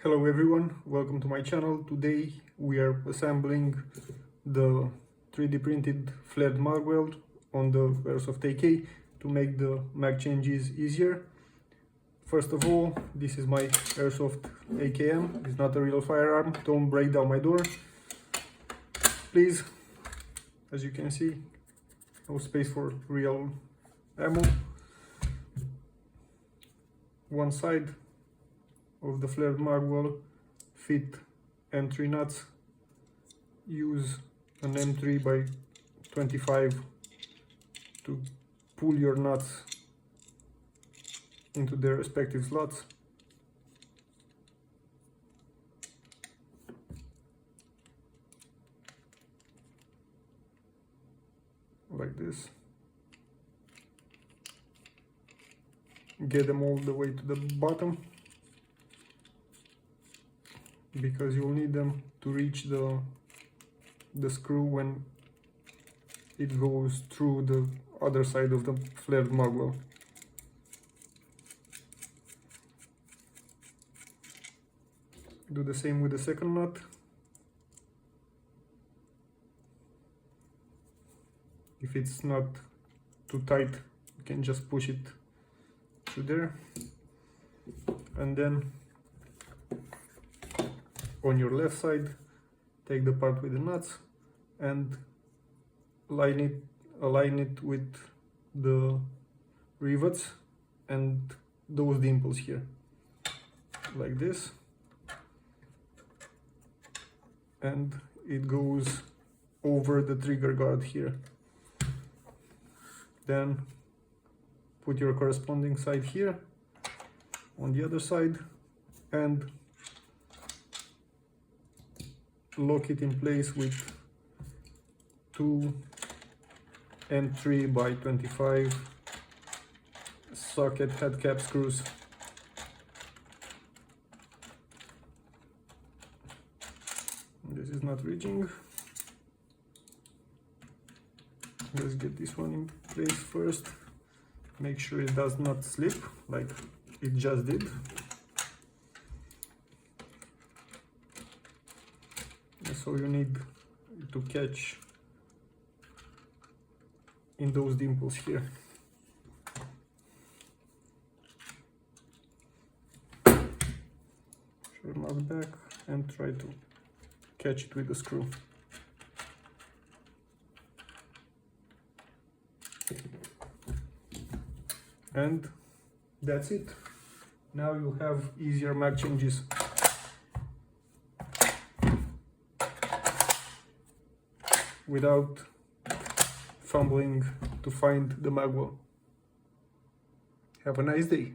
Hello everyone, welcome to my channel. Today we are assembling the 3D printed flared Magwell on the Airsoft AK to make the mag changes easier. First of all, this is my Airsoft AKM. It's not a real firearm, don't break down my door. Please, as you can see, no space for real ammo. One side of the flared Magwell fit M3 nuts. Use an M3 by 25 to pull your nuts into their respective slots. Like this. Get them all the way to the bottom, because you'll need them to reach the screw when it goes through the other side of the flared Magwell. Do the same with the second nut. If it's not too tight, you can just push it through there, and then on your left side, take the part with the nuts and align it with the rivets and those dimples here, like this, and it goes over the trigger guard here. Then put your corresponding side here on the other side and lock it in place with two M3 by 25 socket head cap screws. This is not reaching. Let's get this one in place first. Make sure it does not slip like it just did. So you need to catch in those dimples here. Sure, knock back and try to catch it with the screw. And that's it. Now you have easier mag changes. Without fumbling to find the Magwell. Have a nice day.